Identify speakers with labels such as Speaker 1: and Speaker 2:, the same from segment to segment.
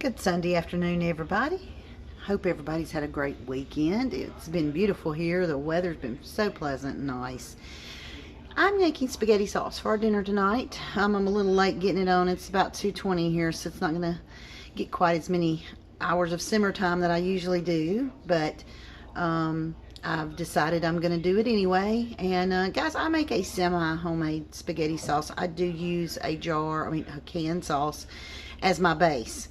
Speaker 1: Good Sunday afternoon, everybody. Hope everybody's had a great weekend. It's been beautiful here. The weather's been so pleasant and nice. I'm making spaghetti sauce for our dinner tonight. I'm a little late getting it on. It's about 2:20 here, so it's not going to get quite as many hours of simmer time that I usually do, but I've decided I'm going to do it anyway. And guys, I make a semi-homemade spaghetti sauce. I do use a canned sauce as my base,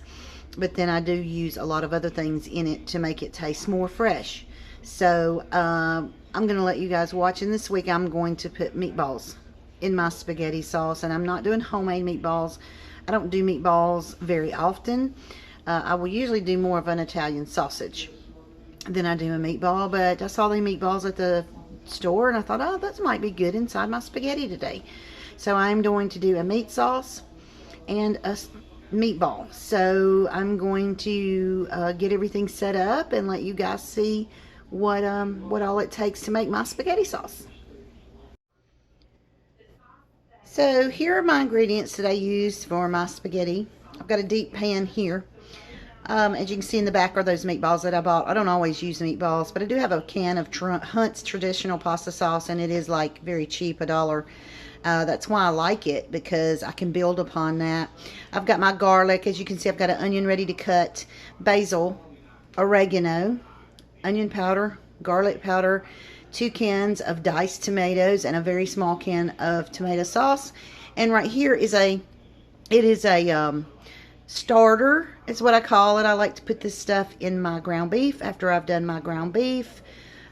Speaker 1: but then I do use a lot of other things in it to make it taste more fresh. So I'm going to let you guys watch, and this week I'm going to put meatballs in my spaghetti sauce, and I'm not doing homemade meatballs. I don't do meatballs very often. I will usually do more of an Italian sausage than I do a meatball, but I saw the meatballs at the store and I thought, oh, that might be good inside my spaghetti today. So I'm going to do a meat sauce and a meatball. So I'm going to get everything set up and let you guys see what all it takes to make my spaghetti sauce. So here are my ingredients that I used for my spaghetti. I've got a deep pan here. As you can see in the back are those meatballs that I bought. I don't always use meatballs, but I do have a can of Hunt's traditional pasta sauce, and it is like very cheap, $1. That's why I like it, because I can build upon that. I've got my garlic. As you can see, I've got an onion ready to cut, basil, oregano, onion powder, garlic powder, 2 cans of diced tomatoes, and a very small can of tomato sauce. And right here is a starter is what I call it. I like to put this stuff in my ground beef. After I've done my ground beef,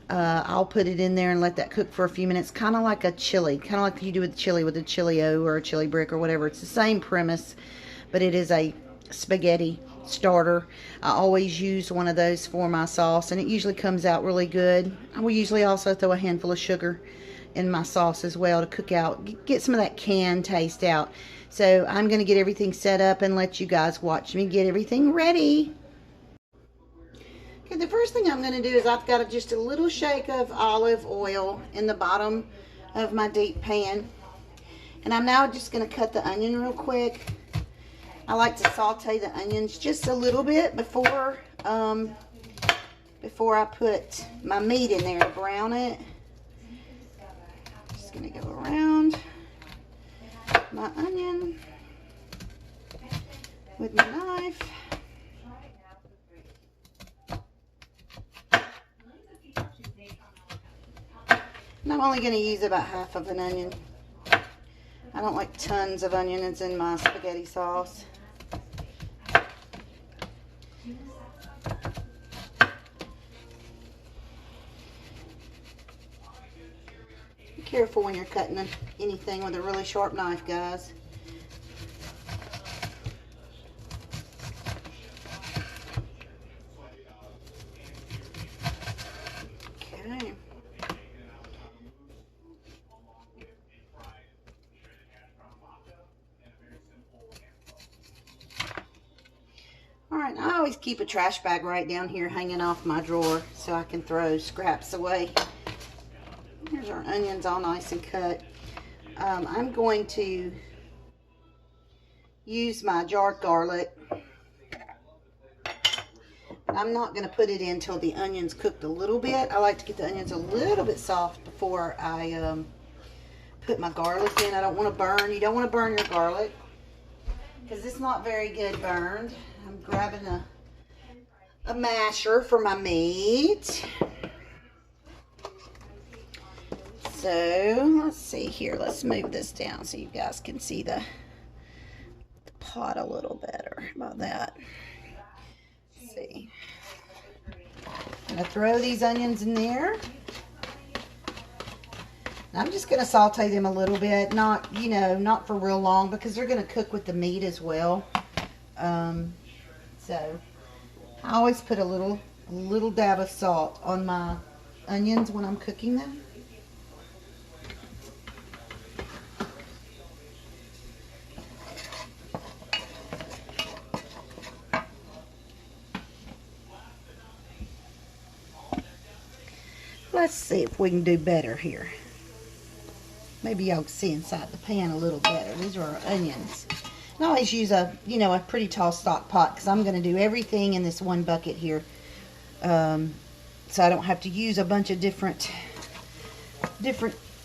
Speaker 1: I'll put it in there and let that cook for a few minutes, kind of like a chili, kind of like you do with chili, with a chili-o or a chili brick or whatever. It's the same premise, but it is a spaghetti starter. I always use one of those for my sauce, and it usually comes out really good. I will usually also throw a handful of sugar in my sauce as well to cook out, get some of that canned taste out. So I'm going to get everything set up and let you guys watch me get everything ready. Okay, the first thing I'm going to do is I've got just a little shake of olive oil in the bottom of my deep pan. And I'm now just going to cut the onion real quick. I like to saute the onions just a little bit before I put my meat in there to brown it. Just going to go around my onion with my knife. And I'm only going to use about half of an onion. I don't like tons of onions in my spaghetti sauce. Be careful when you're cutting anything with a really sharp knife, guys. Okay. Alright, I always keep a trash bag right down here hanging off my drawer so I can throw scraps away. Here's our onions all nice and cut. I'm going to use my jarred garlic. I'm not going to put it in until the onions cooked a little bit. I like to get the onions a little bit soft before I put my garlic in. I don't want to burn. You don't want to burn your garlic because it's not very good burned. I'm grabbing a masher for my meat. So let's see here. Let's move this down so you guys can see the pot a little better. How about that? Let's see. I'm going to throw these onions in there. I'm just going to saute them a little bit, not for real long, because they're going to cook with the meat as well. So I always put a little dab of salt on my onions when I'm cooking them. Let's see if we can do better here. Maybe y'all can see inside the pan a little better. These are our onions. And I always use a, a pretty tall stock pot because I'm going to do everything in this one bucket here. So I don't have to use a bunch of different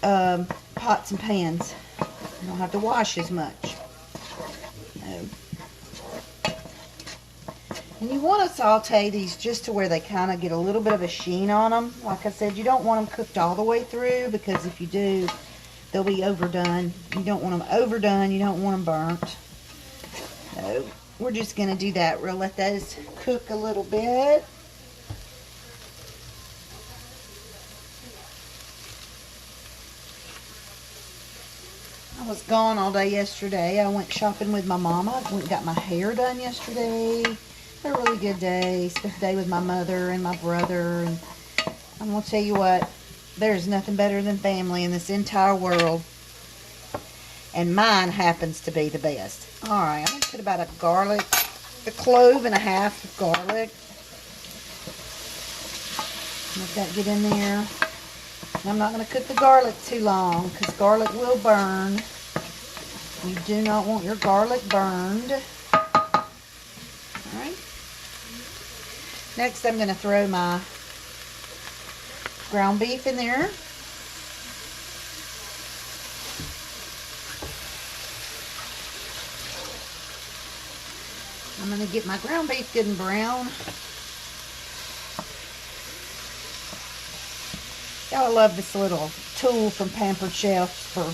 Speaker 1: pots and pans. I don't have to wash as much. And you want to saute these just to where they kind of get a little bit of a sheen on them. Like I said, you don't want them cooked all the way through, because if you do, they'll be overdone. You don't want them overdone. You don't want them burnt. So we're just going to do that. We'll let those cook a little bit. I was gone all day yesterday. I went shopping with my mama. I went and got my hair done yesterday. Had a really good day. Spent the day with my mother and my brother. And I'm going to tell you what, there's nothing better than family in this entire world. And mine happens to be the best. Alright, I'm going to put about a clove and a half of garlic. Let that get in there. I'm not going to cook the garlic too long, because garlic will burn. You do not want your garlic burned. Alright. Next, I'm going to throw my ground beef in there. I'm going to get my ground beef good and brown. I love this little tool from Pampered Chef for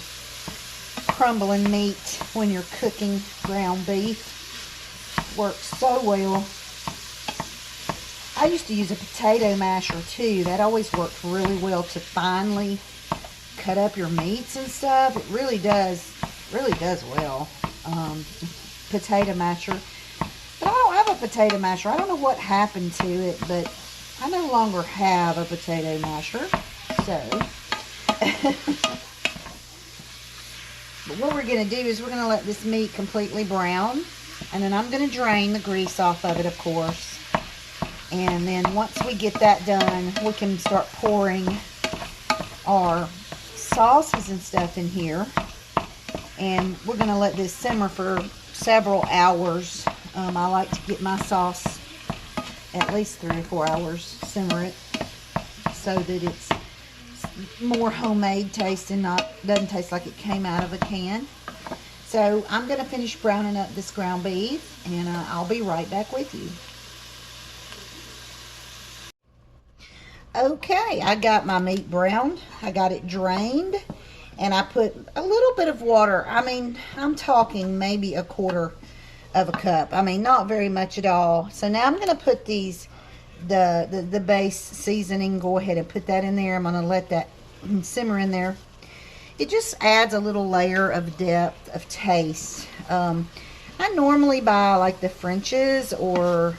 Speaker 1: crumbling meat when you're cooking ground beef. Works so well. I used to use a potato masher too. That always worked really well to finely cut up your meats and stuff. It really does well. Potato masher. But I don't have a potato masher. I don't know what happened to it, but I no longer have a potato masher. So, but what we're going to do is we're going to let this meat completely brown, and then I'm going to drain the grease off of it, of course. And then once we get that done, we can start pouring our sauces and stuff in here. And we're going to let this simmer for several hours. I like to get my sauce at least 3 or 4 hours, simmer it, so that it's more homemade taste and doesn't taste like it came out of a can. So I'm going to finish browning up this ground beef, and I'll be right back with you. Okay, I got my meat browned. I got it drained, and I put a little bit of water. I mean, I'm talking maybe 1/4 of a cup. I mean, not very much at all. So now I'm going to put these the base seasoning. Go ahead and put that in there. I'm going to let that simmer in there. It just adds a little layer of depth of taste. I normally buy like the French's or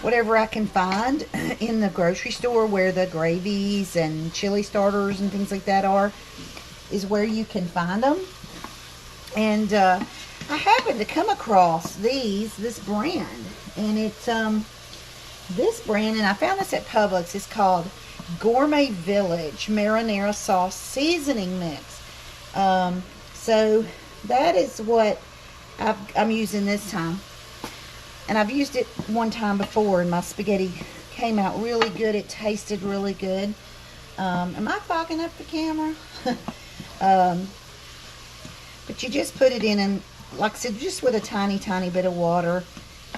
Speaker 1: whatever I can find in the grocery store, where the gravies and chili starters and things like that is where you can find them. And I happened to come across this brand, and it's this brand, and I found this at Publix. It's called Gourmet Village Marinara Sauce Seasoning Mix. So that is what I'm using this time. And I've used it one time before, and my spaghetti came out really good. It tasted really good. Am I fogging up the camera? But you just put it in, and like I said, just with a tiny, tiny bit of water.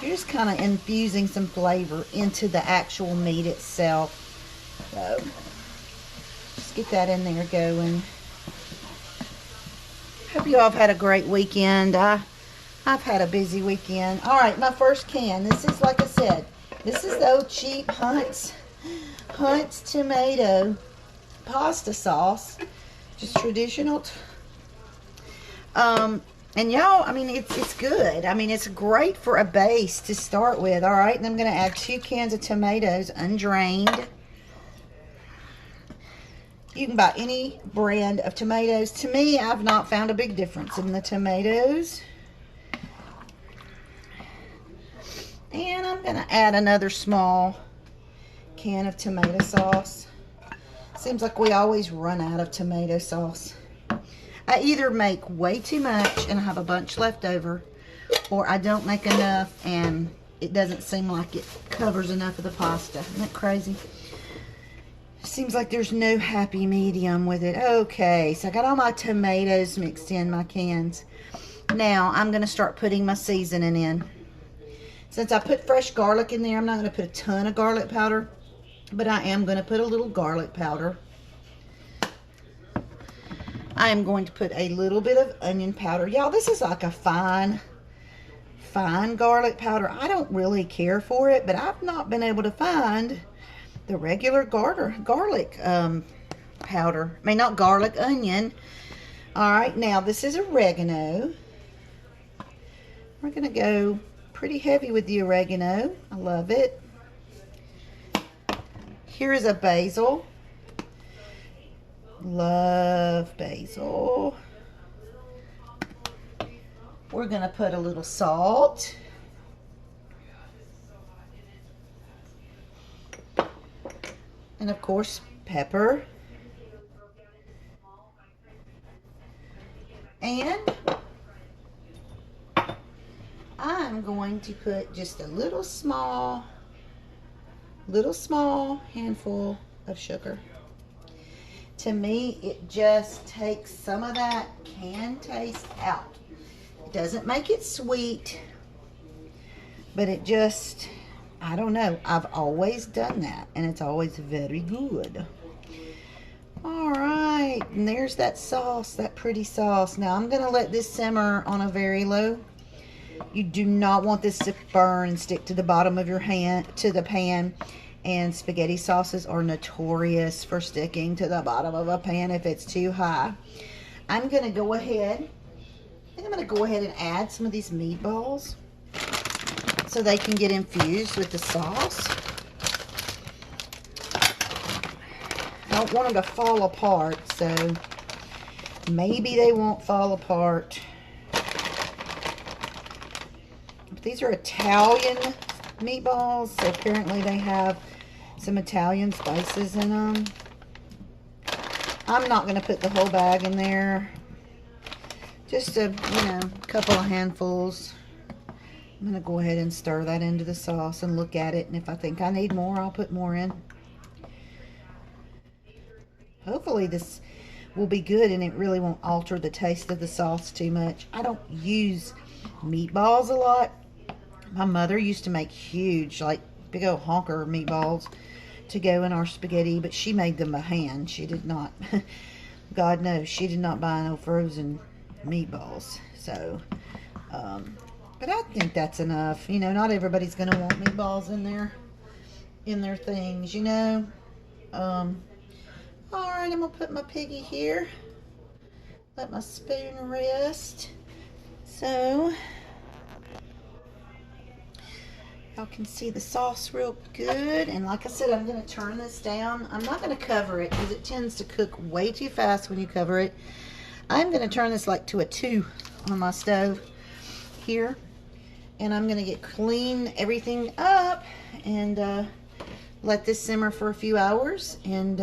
Speaker 1: You're just kind of infusing some flavor into the actual meat itself. So, just get that in there going. Hope you all have had a great weekend. I've had a busy weekend. Alright, my first can. This is, like I said, this is the old cheap Hunt's tomato pasta sauce. Just traditional. And y'all, I mean, it's good. I mean, it's great for a base to start with. All right, and I'm going to add 2 cans of tomatoes, undrained. You can buy any brand of tomatoes. To me, I've not found a big difference in the tomatoes. And I'm going to add another small can of tomato sauce. Seems like we always run out of tomato sauce. I either make way too much and I have a bunch left over, or I don't make enough and it doesn't seem like it covers enough of the pasta. Isn't that crazy? Seems like there's no happy medium with it. Okay, so I got all my tomatoes mixed in my cans. Now I'm going to start putting my seasoning in. Since I put fresh garlic in there, I'm not going to put a ton of garlic powder, but I am going to put a little garlic powder. I am going to put a little bit of onion powder. Y'all, this is like a fine garlic powder. I don't really care for it, but I've not been able to find the regular garlic powder. I mean, not garlic, onion. All right, now this is oregano. We're going to go pretty heavy with the oregano. I love it. Here is a basil. Love basil. We're going to put a little salt. And of course, pepper. And I'm going to put just a little small handful of sugar. To me, it just takes some of that canned taste out. It doesn't make it sweet, but it just, I don't know. I've always done that, and it's always very good. All right, and there's that sauce, that pretty sauce. Now I'm going to let this simmer on a very low. You do not want this to burn and stick to the bottom of your hand, to the pan. And spaghetti sauces are notorious for sticking to the bottom of a pan if it's too high. I'm going to go ahead, and add some of these meatballs so they can get infused with the sauce. I don't want them to fall apart, so maybe they won't fall apart. But these are Italian meatballs, so apparently they have some Italian spices in them. I'm not going to put the whole bag in there. Just a, couple of handfuls. I'm going to go ahead and stir that into the sauce and look at it, and if I think I need more, I'll put more in. Hopefully this will be good and it really won't alter the taste of the sauce too much. I don't use meatballs a lot. My mother used to make huge, like big old honker meatballs to go in our spaghetti, but she made them by hand. She did not, God knows, she did not buy no frozen meatballs. So, but I think that's enough. Not everybody's going to want meatballs in their things, All right, I'm going to put my piggy here. Let my spoon rest. So y'all can see the sauce real good. And like I said, I'm going to turn this down. I'm not going to cover it because it tends to cook way too fast when you cover it. I'm going to turn this like to a 2 on my stove here. And I'm going to clean everything up and let this simmer for a few hours. And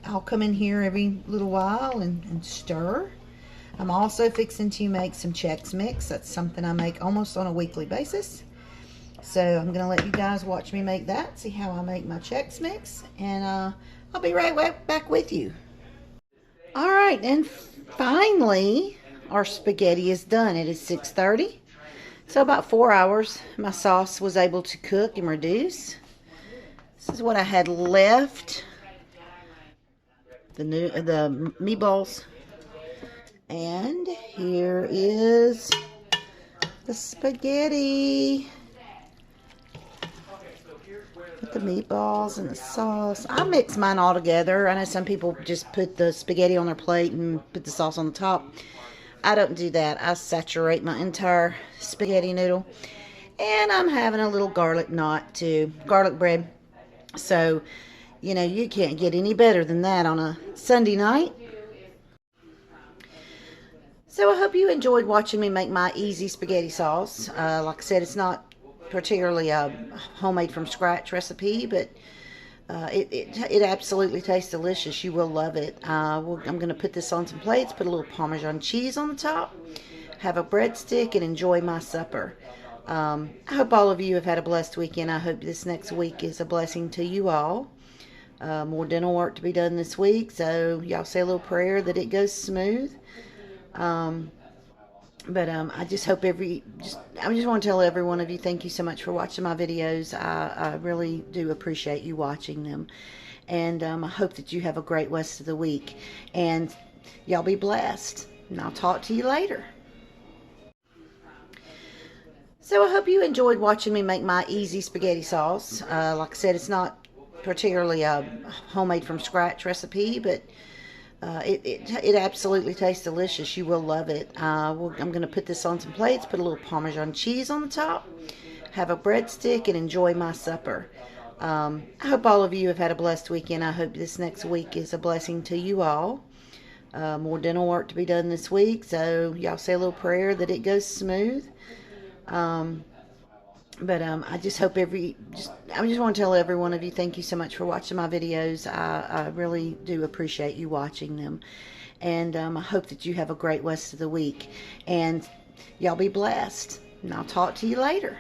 Speaker 1: I'll come in here every little while and stir. I'm also fixing to make some Chex Mix. That's something I make almost on a weekly basis. So I'm going to let you guys watch me make that, see how I make my Chex Mix, and I'll be right back with you. All right, and finally, our spaghetti is done. It is 6:30, so about 4 hours my sauce was able to cook and reduce. This is what I had left. The meatballs. And here is the spaghetti with the meatballs and the sauce. I mix mine all together. I know some people just put the spaghetti on their plate and put the sauce on the top. I don't do that. I saturate my entire spaghetti noodle. And I'm having a little garlic knot too, garlic bread. So, you can't get any better than that on a Sunday night. So I hope you enjoyed watching me make my easy spaghetti sauce. Like I said, it's not particularly a homemade from scratch recipe, but it absolutely tastes delicious. You will love it. I'm going to put this on some plates, put a little Parmesan cheese on the top, have a breadstick, and enjoy my supper. I hope all of you have had a blessed weekend. I hope this next week is a blessing to you all. More dental work to be done this week, so y'all say a little prayer that it goes smooth. I just hope I just want to tell every one of you, thank you so much for watching my videos. I really do appreciate you watching them. And I hope that you have a great rest of the week. And y'all be blessed. And I'll talk to you later. So I hope you enjoyed watching me make my easy spaghetti sauce. Like I said, it's not particularly a homemade from scratch recipe, but it absolutely tastes delicious. You will love it. I'm going to put this on some plates, put a little Parmesan cheese on the top, have a breadstick, and enjoy my supper. I hope all of you have had a blessed weekend. I hope this next week is a blessing to you all. More dental work to be done this week, so y'all say a little prayer that it goes smooth. I just hope I just want to tell every one of you, thank you so much for watching my videos. I really do appreciate you watching them. And I hope that you have a great rest of the week. And y'all be blessed. And I'll talk to you later.